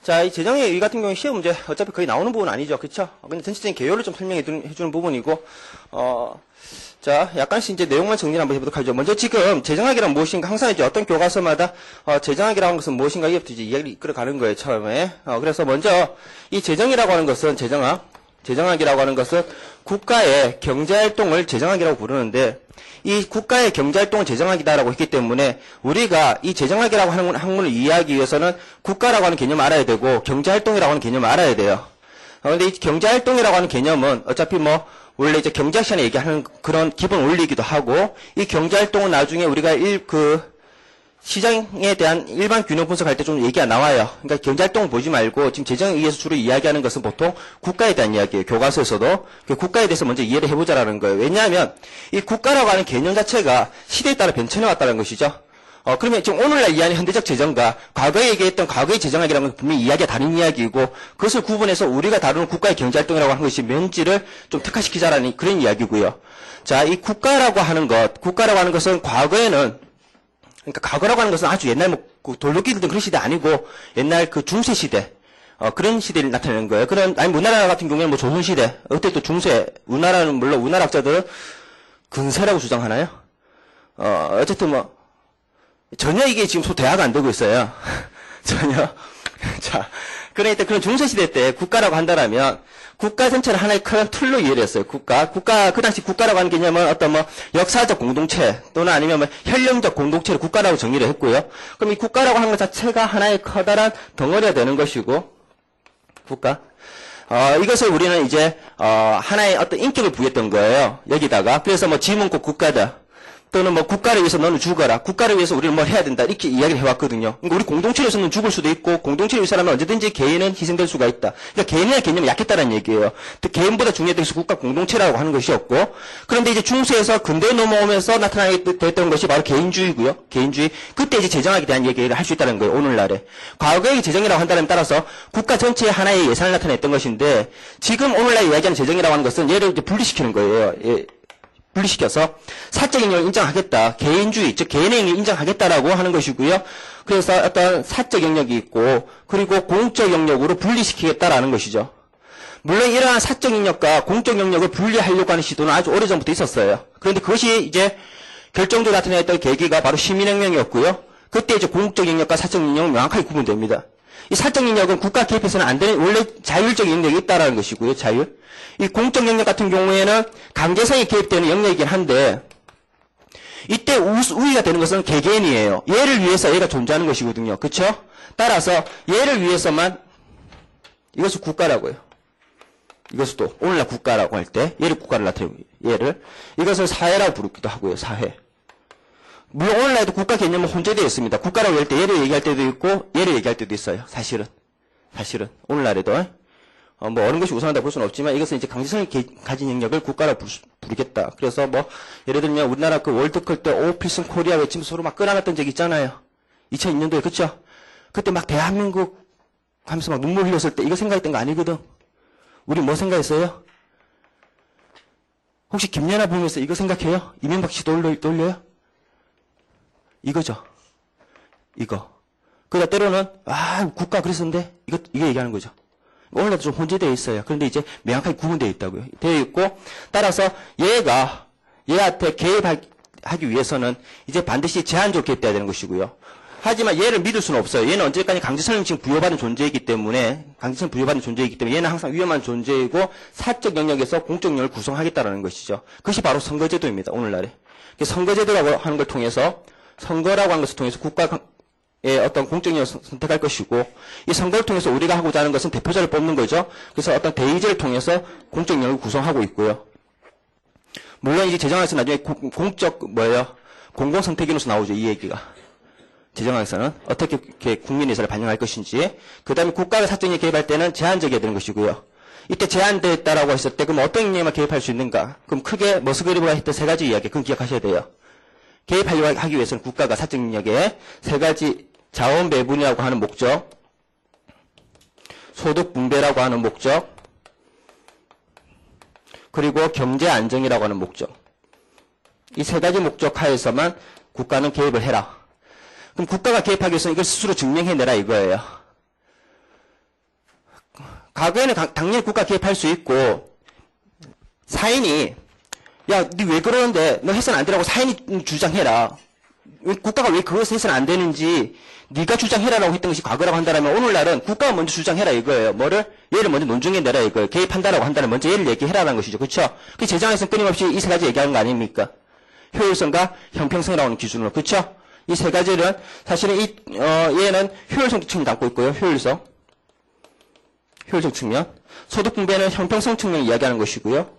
자, 이 재정의 유의 같은 경우에 시험 문제 어차피 거의 나오는 부분은 아니죠. 그쵸? 근데 전체적인 개요를 좀 설명해주는 부분이고, 자, 약간씩 이제 내용만 정리를 한번 해보도록 하죠. 먼저 지금 재정학이란 무엇인가, 항상 이제 어떤 교과서마다, 재정학이라고 하는 것은 무엇인가 이부터 이제 이야기를 이끌어가는 거예요, 처음에. 그래서 먼저, 이 재정이라고 하는 것은 재정학이라고 하는 것은 국가의 경제활동을 재정학이라고 부르는데, 이 국가의 경제활동을 재정학이다라고 했기 때문에 우리가 이 재정학이라고 하는 학문을 이해하기 위해서는 국가라고 하는 개념을 알아야 되고 경제활동이라고 하는 개념을 알아야 돼요. 근데 이 경제활동이라고 하는 개념은 어차피 뭐 원래 이제 경제학 시간에 얘기하는 그런 기본 원리이기도 하고 이 경제활동은 나중에 우리가 시장에 대한 일반 균형 분석할 때 좀 얘기가 나와요. 그러니까 경제활동을 보지 말고 지금 재정에 의해서 주로 이야기하는 것은 보통 국가에 대한 이야기예요. 교과서에서도. 국가에 대해서 먼저 이해를 해보자라는 거예요. 왜냐하면 이 국가라고 하는 개념 자체가 시대에 따라 변천해왔다는 것이죠. 그러면 지금 오늘날 이해하는 현대적 재정과 과거에 얘기했던 과거의 재정학이라는 건 분명히 이야기가 다른 이야기이고 그것을 구분해서 우리가 다루는 국가의 경제활동이라고 하는 것이 뭔지를 좀 특화시키자라는 그런 이야기고요. 자, 이 국가라고 하는 것은 과거에는 그러니까 과거라고 하는 것은 아주 옛날 돌도끼 들던 그런 시대 아니고 옛날 그 중세 시대 그런 시대를 나타내는 거예요. 우리나라 같은 경우에는 뭐 조선 시대, 그때 또 중세, 우리나라는 물론 우리나라 학자들은 근세라고 주장하나요? 어쨌든 뭐 전혀 이게 지금 대화가 안 되고 있어요. 전혀. 자, 그러니까 그런 중세 시대 때 국가라고 한다라면 국가 전체를 하나의 큰 틀로 이해를 했어요. 국가, 그 당시 국가라고 하는 개념은 어떤 뭐 역사적 공동체 또는 아니면 뭐 혈령적 공동체를 국가라고 정의를 했고요. 그럼 이 국가라고 하는 것 자체가 하나의 커다란 덩어리가 되는 것이고, 국가. 이것을 우리는 이제, 하나의 어떤 인격을 부여했던 거예요. 여기다가. 그래서 뭐 지문국 국가다. 또는 뭐 국가를 위해서 너는 죽어라. 국가를 위해서 우리는 뭘 해야 된다. 이렇게 이야기를 해왔거든요. 그러니까 우리 공동체를 위해서는 죽을 수도 있고 공동체를 위해서라면 언제든지 개인은 희생될 수가 있다. 그러니까 개인의 개념이 약했다는 얘기예요. 또 개인보다 중요했던 것이 국가 공동체라고 하는 것이었고 그런데 이제 중세에서 근대에 넘어오면서 나타나게 됐던 것이 바로 개인주의고요. 개인주의. 그때 이제 재정학에 대한 얘기를 할 수 있다는 거예요. 오늘날에. 과거의 재정이라고 한다면 따라서 국가 전체의 하나의 예산을 나타냈던 것인데 지금 오늘날 이야기하는 재정이라고 하는 것은 얘를 이제 분리시키는 거예요. 분리시켜서 사적 영역을 인정하겠다. 개인주의, 즉 개인의 영역을 인정하겠다라고 하는 것이고요. 그래서 어떤 사적 영역이 있고 그리고 공적 영역으로 분리시키겠다라는 것이죠. 물론 이러한 사적 영역과 공적 영역을 분리하려고 하는 시도는 아주 오래전부터 있었어요. 그런데 그것이 이제 결정적으로 나타냈던 계기가 바로 시민혁명이었고요. 그때 이제 공적 영역과 사적 영역은 명확하게 구분됩니다. 이 사적 영역은 국가 개입해서는 안 되는 원래 자율적 영역이 있다라는 것이고요. 자율. 이 공적 영역 같은 경우에는 강제성이 개입되는 영역이긴 한데 이때 우위가 되는 것은 개개인이에요. 얘를 위해서 얘가 존재하는 것이거든요. 그렇죠? 따라서 얘를 위해서만 이것을 국가라고요. 이것도 오늘날 국가라고 할 때 얘를 국가를 나타내고 얘를 이것을 사회라고 부르기도 하고요. 사회. 물론 오늘날에도 국가 개념은 혼재되어 있습니다. 국가라고 할 때 얘를 얘기할 때도 있고 얘를 얘기할 때도 있어요. 사실은 오늘날에도 뭐 어느 것이 우선하다 볼 수는 없지만 이것은 이제 강제성이 가진 영역을 국가라고 부르겠다. 그래서 뭐 예를 들면 우리나라 그 월드컵 때 오 필승 코리아 외치면서 서로 막 끌어놨던 적이 있잖아요. 2002년도에 그쵸? 그때 막 대한민국 하면서 막 눈물 흘렸을 때 이거 생각했던 거 아니거든. 우리 뭐 생각했어요? 혹시 김연아 보면서 이거 생각해요? 이명박 씨 돌려요? 이거죠. 이거. 그러다 때로는 국가 그랬었는데 이거 얘기하는 거죠. 오늘날도 좀 혼재되어 있어요. 그런데 이제 명확하게 구분되어 있다고요. 되어 있고 따라서 얘한테 개입하기 위해서는 이제 반드시 제한적으로 개입돼야 되는 것이고요. 하지만 얘를 믿을 수는 없어요. 얘는 언제까지 강제성을 지금 부여받은 존재이기 때문에 얘는 항상 위험한 존재이고 사적 영역에서 공적 영역을 구성하겠다라는 것이죠. 그것이 바로 선거제도입니다. 오늘날에. 선거제도라고 하는 걸 통해서 선거라고 하는 것을 통해서 국가의 어떤 공적 영역을 선택할 것이고 이 선거를 통해서 우리가 하고자 하는 것은 대표자를 뽑는 거죠. 그래서 어떤 대의제를 통해서 공적 영역을 구성하고 있고요. 물론 이제 재정학에서 나중에 공공선택인으로서 나오죠. 이 얘기가. 재정학에서는 어떻게 이렇게 국민의 의사를 반영할 것인지 그 다음에 국가가 사적에 개입할 때는 제한적이어야 되는 것이고요. 이때 제한됐다라고 했을 때 그럼 어떤 영역만 개입할 수 있는가? 그럼 크게 머스그리브가 했던 세 가지 이야기 그건 기억하셔야 돼요. 개입하려고 하기 위해서는 국가가 사적 영역에 세 가지 자원 배분이라고 하는 목적, 소득 분배라고 하는 목적, 그리고 경제 안정이라고 하는 목적. 이 세 가지 목적 하에서만 국가는 개입을 해라. 그럼 국가가 개입하기 위해서는 이걸 스스로 증명해내라 이거예요. 과거에는 당연히 국가 개입할 수 있고, 사인이, 야, 니 왜 그러는데, 너 해서는 안 되라고 사인이 주장해라. 국가가 왜 그것을 해서는 안 되는지, 네가 주장해라라고 했던 것이 과거라고 한다면, 오늘날은 국가가 먼저 주장해라 이거예요. 뭐를? 얘를 먼저 논증해내라 이거예요. 개입한다라고 한다면 먼저 얘를 얘기해라라는 것이죠. 그쵸? 그 제정에서는 끊임없이 이 세 가지 얘기하는 거 아닙니까? 효율성과 형평성이라는 기준으로. 그쵸? 이 세 가지는, 사실은 얘는 효율성 측면을 담고 있고요. 효율성 측면. 소득 분배는 형평성 측면을 이야기하는 것이고요.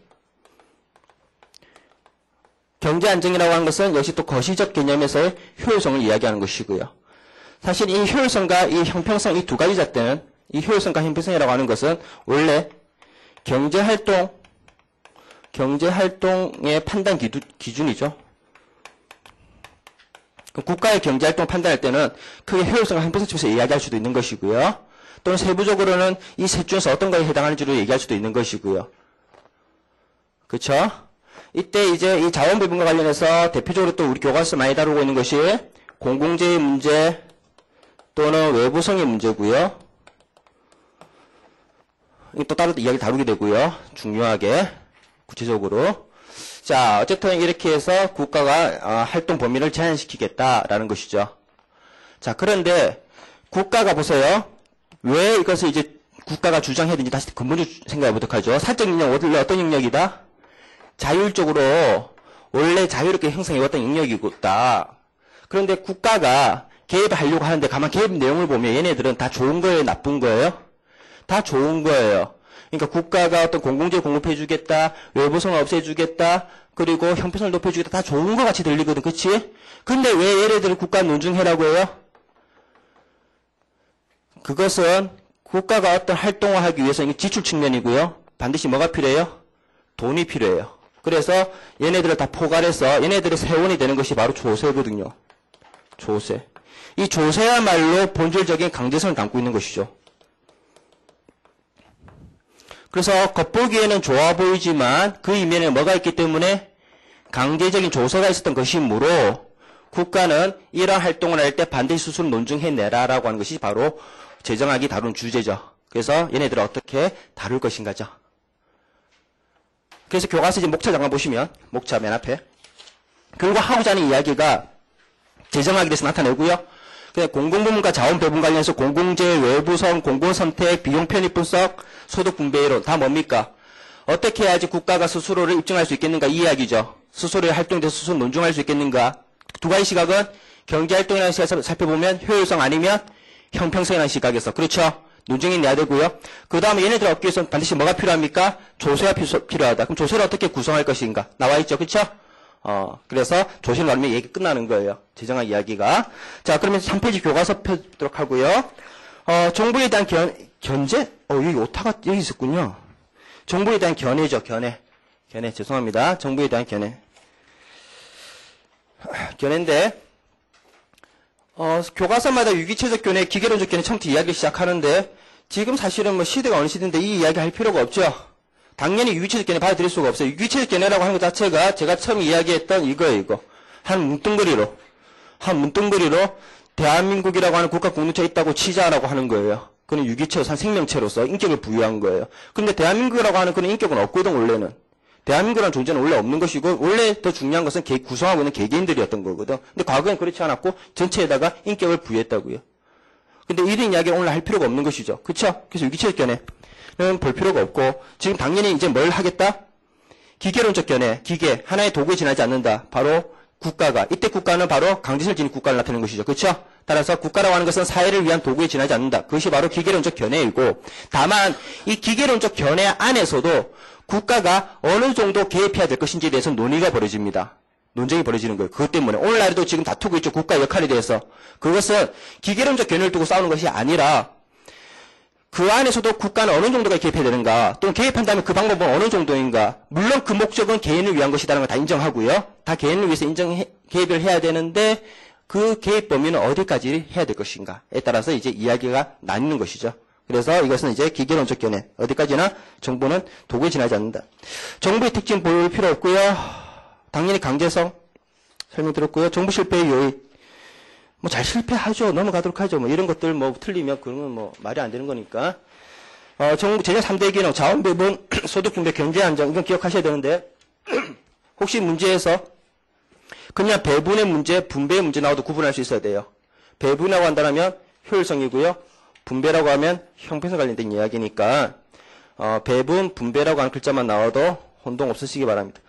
경제 안정이라고 하는 것은 역시 또 거시적 개념에서의 효율성을 이야기하는 것이고요. 사실 이 효율성과 이 형평성 이 두 가지 잣대는 이 효율성과 형평성이라고 하는 것은 원래 경제활동의 판단 기준이죠. 국가의 경제활동 판단할 때는 크게 효율성과 형평성 측면에서 이야기할 수도 있는 것이고요. 또는 세부적으로는 이 셋 중에서 어떤 거에 해당하는지로 얘기할 수도 있는 것이고요. 그쵸? 이때 이제 이 자원 배분과 관련해서 대표적으로 또 우리 교과서에서 많이 다루고 있는 것이 공공재의 문제 또는 외부성의 문제고요. 또 따로 이야기 다루게 되고요. 중요하게 구체적으로. 자, 어쨌든 이렇게 해서 국가가 활동 범위를 제한시키겠다라는 것이죠. 자, 그런데 국가가 보세요. 왜 이것을 이제 국가가 주장해야 되는지 다시 근본적으로 생각해 보도록 하죠. 사적 영역, 원래 어떤 영역이다? 자율적으로 원래 자유롭게 형성해왔던 영역이다. 그런데 국가가 개입하려고 하는데 가만 개입 내용을 보면 얘네들은 다 좋은 거예요? 나쁜 거예요? 다 좋은 거예요. 그러니까 국가가 어떤 공공재 공급해주겠다, 외부성을 없애주겠다, 그리고 형평성을 높여주겠다, 다 좋은 거 같이 들리거든, 그치? 근데 왜 얘네들을 국가 논증해라고 해요? 그것은 국가가 어떤 활동을 하기 위해서 지출 측면이고요. 반드시 뭐가 필요해요? 돈이 필요해요. 그래서 얘네들을 다 포괄해서 얘네들의 세원이 되는 것이 바로 조세거든요. 조세. 이 조세야말로 본질적인 강제성을 담고 있는 것이죠. 그래서 겉보기에는 좋아 보이지만 그 이면에 뭐가 있기 때문에 강제적인 조세가 있었던 것이므로 국가는 이러한 활동을 할 때 반드시 수수를 논증해내라라고 하는 것이 바로 제정학이 다룬 주제죠. 그래서 얘네들을 어떻게 다룰 것인가죠. 그래서 교과서 이제 목차 잠깐 보시면, 목차 맨 앞에. 결국 하고자 하는 이야기가 제정학에 대해서 나타내고요. 그냥 공공부문과 자원배분 관련해서 공공재, 외부성, 공공선택, 비용 편입 분석, 소득 분배이론 다 뭡니까? 어떻게 해야지 국가가 스스로를 입증할 수 있겠는가 이 이야기죠. 스스로의 활동에 대해서 스스로 논증할 수 있겠는가. 두 가지 시각은 경제활동이라는 시각에서 살펴보면 효율성 아니면 형평성이라는 시각에서. 그렇죠? 논증이 내야 되고요. 그 다음에 얘네들 얻기 위해서는 반드시 뭐가 필요합니까? 조세가 필요하다. 그럼 조세를 어떻게 구성할 것인가? 나와있죠. 그쵸? 그래서 조세를 나누면 얘기 끝나는 거예요. 제정학 이야기가. 자, 그러면 3페이지 교과서 펴도록 하고요. 정부에 대한 견제? 여기 오타가 여기 있었군요. 정부에 대한 견해죠. 견해, 죄송합니다. 정부에 대한 견해. 견해인데, 교과서마다 유기체적 견해, 기계론적 견해 처음부터 이야기를 시작하는데, 지금 사실은 뭐 시대가 어느 시대인데 이 이야기 할 필요가 없죠. 당연히 유기체적 견해 받아들일 수가 없어요. 유기체적 견해라고 하는 것 자체가 제가 처음 이야기했던 이거예요, 이거. 한 문둥거리로 대한민국이라고 하는 국가 공동체가 있다고 치자라고 하는 거예요. 그는 유기체로서 한 생명체로서 인격을 부여한 거예요. 근데 대한민국이라고 하는 그런 인격은 없거든, 원래는. 대한민국이라는 존재는 원래 없는 것이고, 원래 더 중요한 것은 구성하고 있는 개개인들이었던 거거든. 근데 과거엔 그렇지 않았고, 전체에다가 인격을 부여했다고요. 근데 이런 이야기를 오늘 할 필요가 없는 것이죠. 그쵸? 그래서 유기체적 견해는 볼 필요가 없고, 지금 당연히 이제 뭘 하겠다? 기계론적 견해, 기계, 하나의 도구에 지나지 않는다. 바로 국가가, 이때 국가는 바로 강제성을 지닌 국가를 나타내는 것이죠. 그쵸? 따라서 국가라고 하는 것은 사회를 위한 도구에 지나지 않는다. 그것이 바로 기계론적 견해이고, 다만 이 기계론적 견해 안에서도 국가가 어느 정도 개입해야 될 것인지에 대해서 논의가 벌어집니다. 논쟁이 벌어지는 거예요. 그것 때문에 오늘날에도 지금 다투고 있죠. 국가 역할에 대해서. 그것은 기계론적 견해를 두고 싸우는 것이 아니라 그 안에서도 국가는 어느 정도가 개입해야 되는가, 또는 개입한다면 그 방법은 어느 정도인가. 물론 그 목적은 개인을 위한 것이라는 걸 다 인정하고요. 다 개인을 위해서 개입을 해야 되는데 그 개입 범위는 어디까지 해야 될 것인가에 따라서 이제 이야기가 나뉘는 것이죠. 그래서 이것은 이제 기계론적 견해. 어디까지나 정부는 도구에 지나지 않는다. 정부의 특징 볼 필요 없고요. 당연히 강제성 설명드렸고요. 정부 실패의 요인. 뭐 잘 실패하죠. 넘어가도록 하죠. 뭐 이런 것들 뭐 틀리면 그러면 뭐 말이 안 되는 거니까. 정부 재정 3대 기능, 자원 배분, 소득 분배, 경제 안정, 이건 기억하셔야 되는데, 혹시 문제에서 그냥 배분의 문제, 분배의 문제 나와도 구분할 수 있어야 돼요. 배분이라고 한다면 효율성이고요. 분배라고 하면 형평성 관련된 이야기니까, 배분, 분배라고 하는 글자만 나와도 혼동 없으시기 바랍니다.